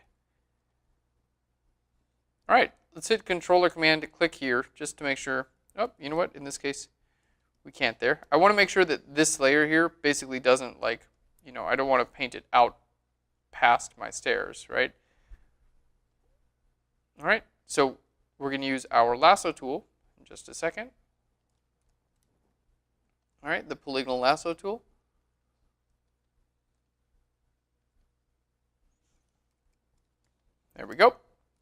All right, let's hit Control or Command to click here just to make sure. Oh, you know what? In this case, we can't there. I want to make sure that this layer here basically doesn't like, I don't want to paint it out past my stairs, right? All right, so we're going to use our lasso tool in just a second. All right, the polygonal lasso tool. There we go.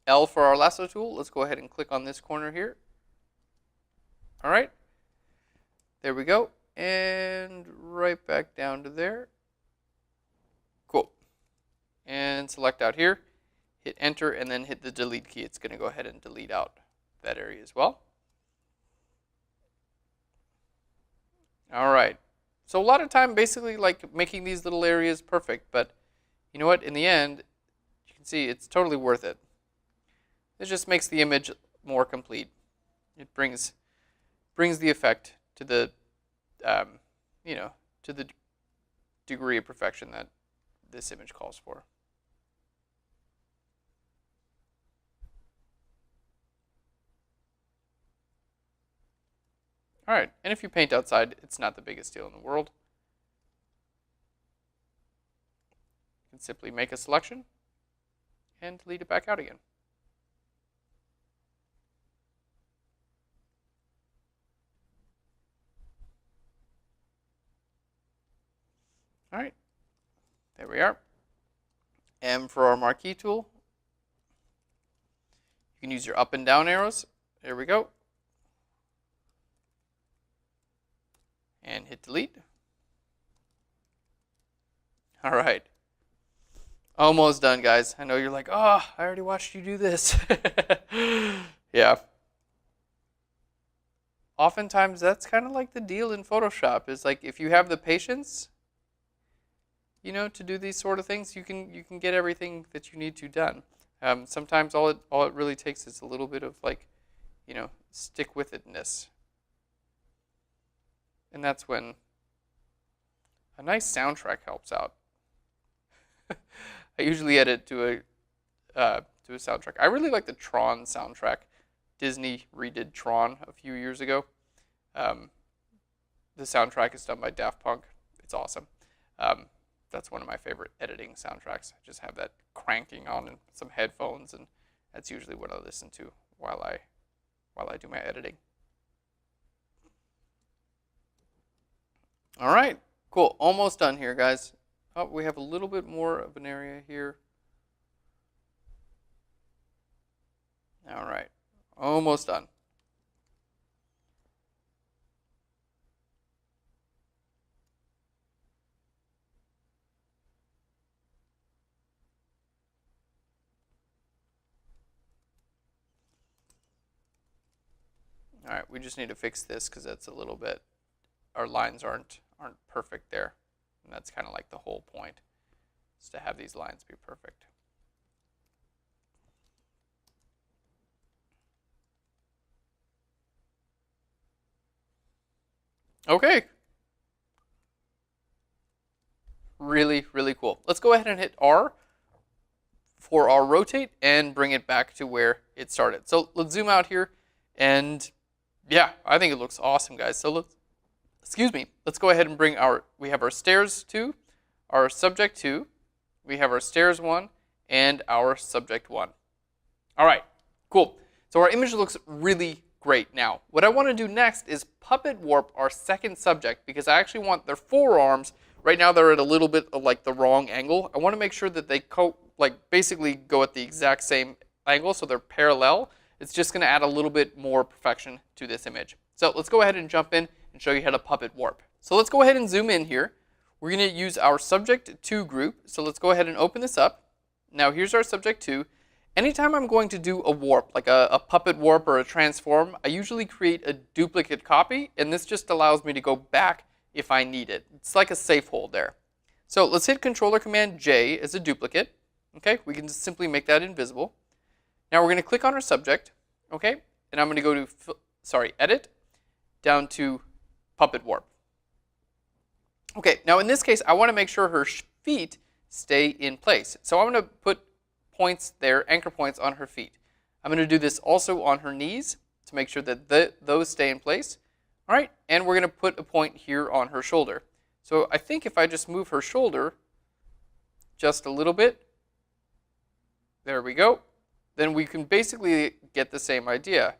L for our lasso tool. Let's go ahead and click on this corner here. All right. There we go. And right back down to there. Cool. And select out here. Hit Enter and then hit the Delete key. It's going to go ahead and delete out that area as well. All right. So a lot of time basically like making these little areas perfect. But you know what? In the end, you can see it's totally worth it. It just makes the image more complete. It brings the effect to the, to the degree of perfection that this image calls for. All right, and if you paint outside, it's not the biggest deal in the world. You can simply make a selection and delete it back out again. All right, there we are. M for our marquee tool. You can use your up and down arrows. There we go. And hit delete. All right. Almost done, guys. I know you're like, oh, I already watched you do this. Yeah. Oftentimes, that's kind of like the deal in Photoshop. Is like if you have the patience, you know, to do these sort of things, you can get everything that you need to done. Sometimes all it really takes is a little bit of like, you know, stick with itness, and that's when a nice soundtrack helps out. I usually edit to a soundtrack. I really like the Tron soundtrack. Disney redid Tron a few years ago. The soundtrack is done by Daft Punk. It's awesome. That's one of my favorite editing soundtracks. I just have that cranking on and some headphones, and that's usually what I listen to while I do my editing. All right, cool. Almost done here, guys. Oh, we have a little bit more of an area here. All right, almost done. All right, we just need to fix this because that's a little bit, our lines aren't perfect there. And that's kind of like the whole point, is to have these lines be perfect. Okay. Really, really cool. Let's go ahead and hit R for our rotate and bring it back to where it started. So let's zoom out here, and yeah, I think it looks awesome, guys. So let's go ahead and bring we have our stairs 2, our subject 2, we have our stairs 1, and our subject 1. All right, cool. So our image looks really great now. What I want to do next is puppet warp our second subject, because I actually want their forearms. Right now they're at a little bit of like the wrong angle. I want to make sure that they basically go at the exact same angle, so they're parallel. It's just going to add a little bit more perfection to this image. So let's go ahead and jump in and show you how to puppet warp. So let's go ahead and zoom in here. We're going to use our subject 2 group. So let's go ahead and open this up. Now here's our subject 2. Anytime I'm going to do a warp, like a puppet warp or a transform, I usually create a duplicate copy, and this just allows me to go back if I need it. It's like a safe hold there. So let's hit Controller Command J as a duplicate. Okay, we can just simply make that invisible. Now we're going to click on our subject, okay, and I'm going to go to, Edit, down to Puppet Warp. Okay, now in this case, I want to make sure her feet stay in place. So I'm going to put points there, anchor points on her feet. I'm going to do this also on her knees to make sure that those stay in place. All right, and we're going to put a point here on her shoulder. So I think if I just move her shoulder just a little bit, there we go, then we can basically get the same idea.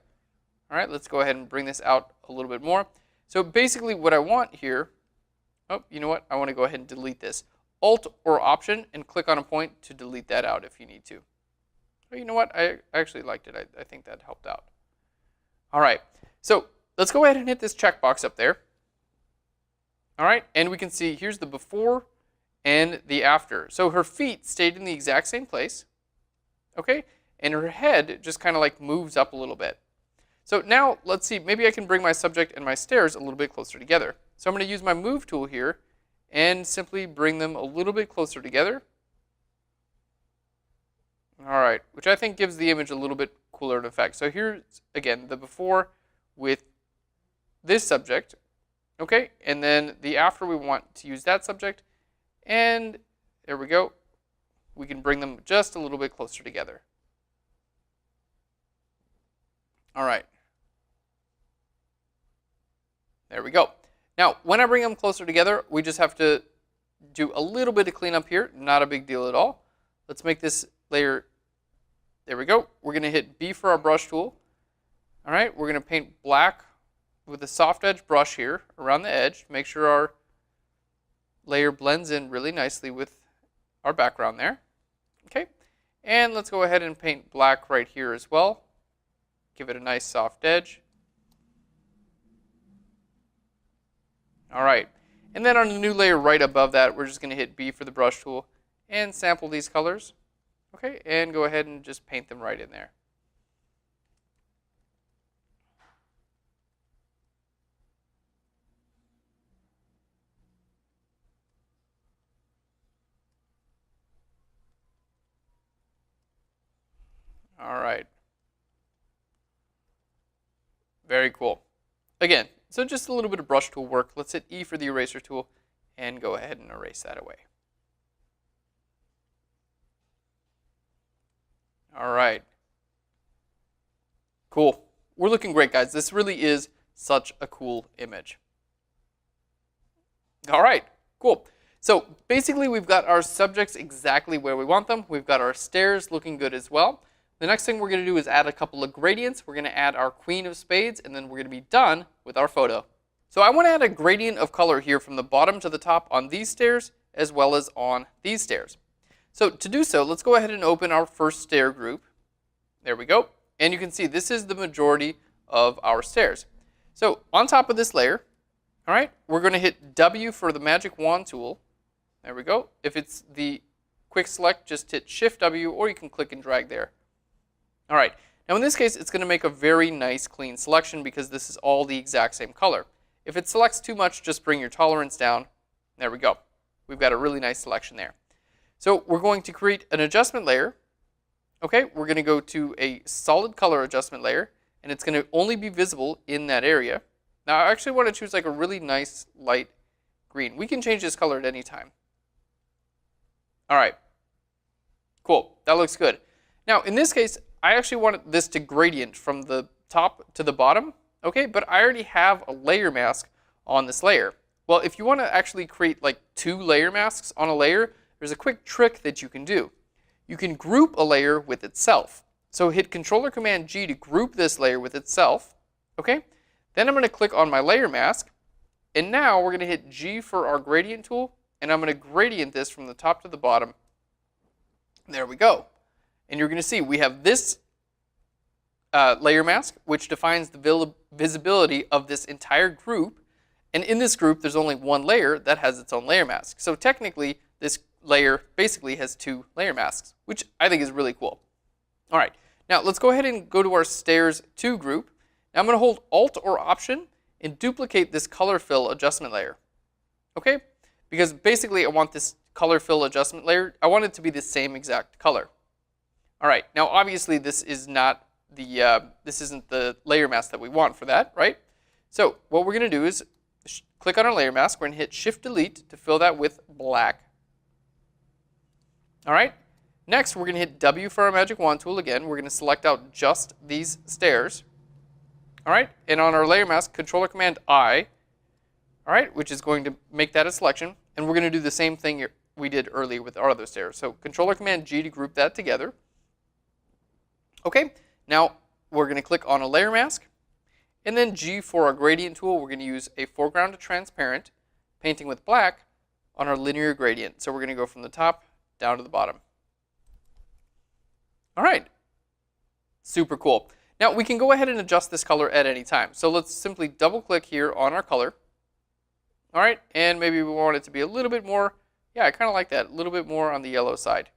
All right, let's go ahead and bring this out a little bit more. So basically what I want here, oh, you know what? I want to go ahead and delete this. Alt or Option and click on a point to delete that out if you need to. Oh, you know what? I actually liked it. I think that helped out. All right, so let's go ahead and hit this checkbox up there. All right, and we can see here's the before and the after. So her feet stayed in the exact same place, okay? And her head just kind of like moves up a little bit. So now let's see, maybe I can bring my subject and my stairs a little bit closer together. So I'm going to use my move tool here and simply bring them a little bit closer together. All right, which I think gives the image a little bit cooler of an effect. So here's, again, the before with this subject, okay? And then the after, we want to use that subject. And there we go. We can bring them just a little bit closer together. All right. There we go. Now, when I bring them closer together, we just have to do a little bit of cleanup here. Not a big deal at all. Let's make this layer, there we go. We're going to hit B for our brush tool. All right, we're going to paint black with a soft edge brush here around the edge to make sure layer blends in really nicely with our background there. Okay, and let's go ahead and paint black right here as well. Give it a nice soft edge. All right, and then on a new layer right above that, we're just going to hit B for the brush tool and sample these colors. Okay, and go ahead and just paint them right in there. All right. Very cool. Again, so just a little bit of brush tool work. Let's hit E for the eraser tool and go ahead and erase that away. All right. Cool. We're looking great, guys. This really is such a cool image. All right. Cool. So basically, we've got our subjects exactly where we want them. We've got our stairs looking good as well. The next thing we're going to do is add a couple of gradients. We're going to add our Queen of Spades, and then we're going to be done with our photo. So I want to add a gradient of color here from the bottom to the top on these stairs, as well as on these stairs. So to do so, let's go ahead and open our first stair group. There we go. And you can see this is the majority of our stairs. So on top of this layer, all right, we're going to hit W for the magic wand tool. There we go. If it's the quick select, just hit Shift W, or you can click and drag there. All right, now in this case, it's going to make a very nice clean selection because this is all the exact same color. If it selects too much, just bring your tolerance down. There we go. We've got a really nice selection there. So we're going to create an adjustment layer. Okay, we're going to go to a solid color adjustment layer, and it's going to only be visible in that area. Now I actually want to choose like a really nice light green. We can change this color at any time. All right, cool, that looks good. Now in this case, I actually want this to gradient from the top to the bottom, okay, but I already have a layer mask on this layer. Well, if you want to actually create like 2 layer masks on a layer, there's a quick trick that you can do. You can group a layer with itself. So hit Control-Command-G to group this layer with itself, okay? Then I'm going to click on my layer mask, and now we're going to hit G for our gradient tool, and I'm going to gradient this from the top to the bottom. There we go. And you're going to see we have this layer mask, which defines the visibility of this entire group. And in this group, there's only one layer that has its own layer mask. So technically, this layer basically has 2 layer masks, which I think is really cool. All right, now let's go ahead and go to our Stairs 2 group. Now I'm going to hold Alt or Option and duplicate this color fill adjustment layer. Okay, because basically I want this color fill adjustment layer, I want it to be the same exact color. All right, now obviously this is not the this isn't the layer mask that we want for that, right? So what we're going to do is click on our layer mask. We're going to hit Shift Delete to fill that with black. All right. Next, we're going to hit W for our magic wand tool again. We're going to select out just these stairs. All right, and on our layer mask, Control-Command-I. All right, which is going to make that a selection, and we're going to do the same thing we did earlier with our other stairs. So Control-Command-G to group that together. Okay, now we're going to click on a layer mask, and then G for our gradient tool. We're going to use a foreground to transparent, painting with black on our linear gradient. So we're going to go from the top down to the bottom. All right, super cool. Now we can go ahead and adjust this color at any time. So let's simply double click here on our color. All right, and maybe we want it to be a little bit more, yeah, I kind of like that, a little bit more on the yellow side.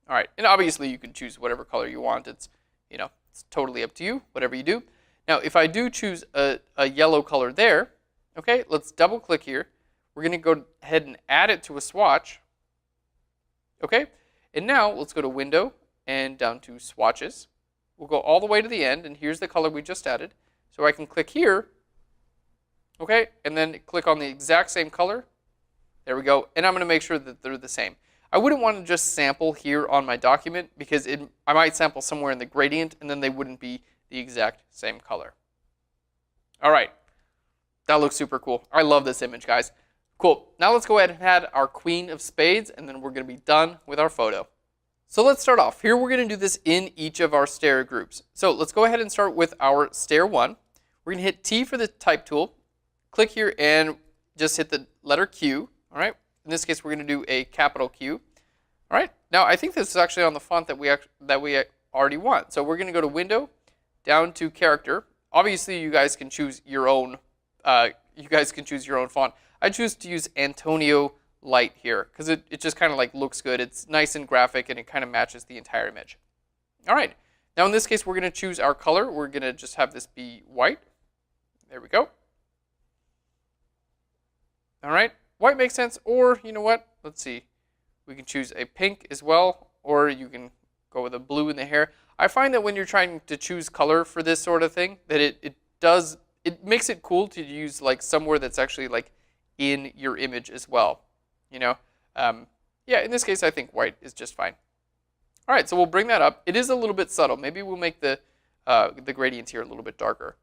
All right, and obviously you can choose whatever color you want. It's, you know, it's totally up to you, whatever you do. Now, if I do choose a yellow color there, okay, let's double click here. We're going to go ahead and add it to a swatch. Okay, and now let's go to Window and down to Swatches. We'll go all the way to the end, and here's the color we just added. So I can click here, okay, and then click on the exact same color. There we go, and I'm going to make sure that they're the same. I wouldn't want to just sample here on my document because I might sample somewhere in the gradient, and then they wouldn't be the exact same color. All right, that looks super cool. I love this image, guys. Cool, now let's go ahead and add our Queen of Spades, and then we're going to be done with our photo. So let's start off. Here we're going to do this in each of our stair groups. So let's go ahead and start with our stair 1. We're going to hit T for the type tool, click here and just hit the letter Q, All right. In this case, we're going to do a capital Q. All right. Now, I think this is actually on the font that we already want. So we're going to go to Window, down to Character. Obviously, you guys can choose your own. Font. I choose to use Antonio Light here because it just kind of like looks good. It's nice and graphic, and it kind of matches the entire image. All right. Now, in this case, we're going to choose our color. We're going to just have this be white. There we go. All right. White makes sense, or you know what? Let's see. We can choose a pink as well, or you can go with a blue in the hair. I find that when you're trying to choose color for this sort of thing, that it makes it cool to use like somewhere that's actually like in your image as well. You know, yeah. In this case, I think white is just fine. All right, so we'll bring that up. It is a little bit subtle. Maybe we'll make the gradients here a little bit darker.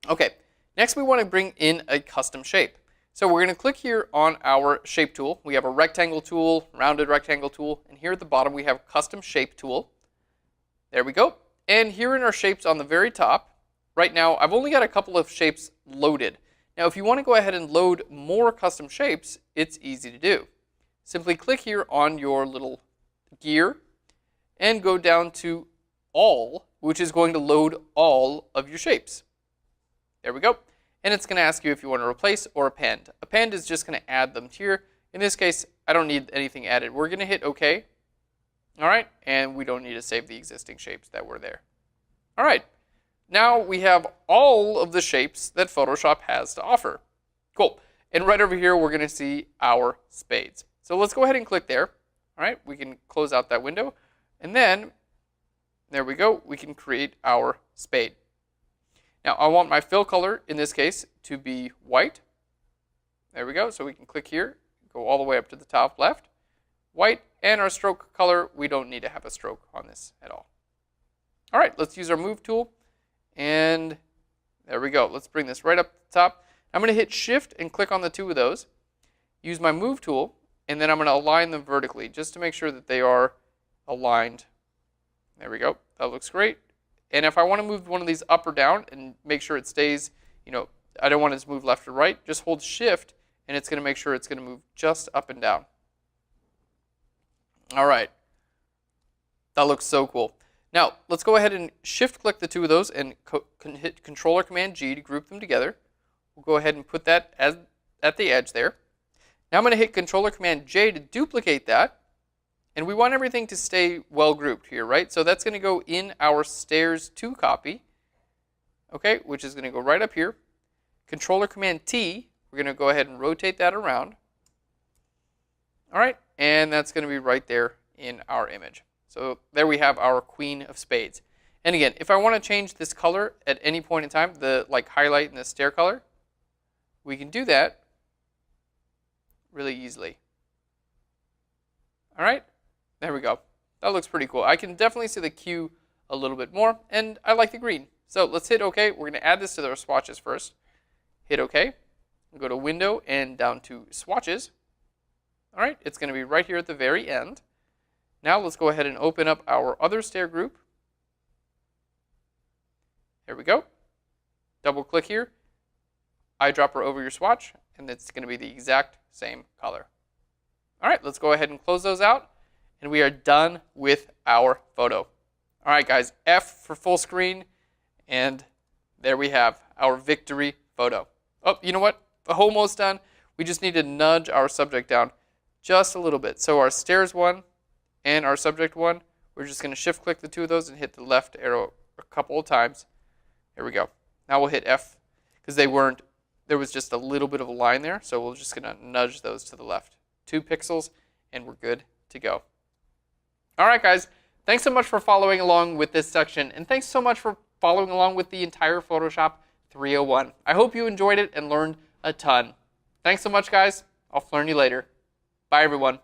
Okay. Next, we want to bring in a custom shape. So we're going to click here on our shape tool. We have a rectangle tool, rounded rectangle tool, and here at the bottom we have custom shape tool. There we go. And here in our shapes on the very top, right now I've only got a couple of shapes loaded. Now if you want to go ahead and load more custom shapes, it's easy to do. Simply click here on your little gear and go down to all, which is going to load all of your shapes. There we go. And it's going to ask you if you want to replace or append. Append is just going to add them here. In this case, I don't need anything added. We're going to hit OK. All right. And we don't need to save the existing shapes that were there. All right. Now we have all of the shapes that Photoshop has to offer. Cool. And right over here, we're going to see our spades. So let's go ahead and click there. All right. We can close out that window. And then, there we go. We can create our spade. Now, I want my fill color, in this case, to be white. There we go. So we can click here, go all the way up to the top left. White, and our stroke color, we don't need to have a stroke on this at all. All right, let's use our move tool. And there we go. Let's bring this right up to the top. I'm going to hit Shift and click on the two of those. Use my move tool, and then I'm going to align them vertically just to make sure that they are aligned. There we go. That looks great. And if I want to move one of these up or down and make sure it stays, you know, I don't want it to move left or right, just hold Shift and it's going to make sure it's going to move just up and down. All right. That looks so cool. Now, let's go ahead and Shift click the two of those and hit Control or Command G to group them together. We'll go ahead and put that at the edge there. Now I'm going to hit Control or Command J to duplicate that. And we want everything to stay well grouped here, right? So that's going to go in our Stairs 2 copy, okay, which is going to go right up here. Control or Command T, we're going to go ahead and rotate that around. All right, and that's going to be right there in our image. So there we have our Queen of Spades. And again, if I want to change this color at any point in time, the like highlight and the stair color, we can do that really easily. All right. There we go. That looks pretty cool. I can definitely see the Q a little bit more, and I like the green. So let's hit OK. We're going to add this to our swatches first. Hit OK. We'll go to Window and down to Swatches. All right, it's going to be right here at the very end. Now let's go ahead and open up our other stair group. There we go. Double click here. Eyedropper over your swatch, and it's going to be the exact same color. All right, let's go ahead and close those out. And we are done with our photo. All right, guys, F for full screen. And there we have our victory photo. Oh, you know what? Almost done. We just need to nudge our subject down just a little bit. So our stairs one and our subject one, we're just going to shift click the two of those and hit the left arrow a couple of times. There we go. Now we'll hit F because there was just a little bit of a line there. So we're just going to nudge those to the left. 2 pixels and we're good to go. All right, guys, thanks so much for following along with this section, and thanks so much for following along with the entire Photoshop 301. I hope you enjoyed it and learned a ton. Thanks so much, guys. I'll learn you later. Bye, everyone.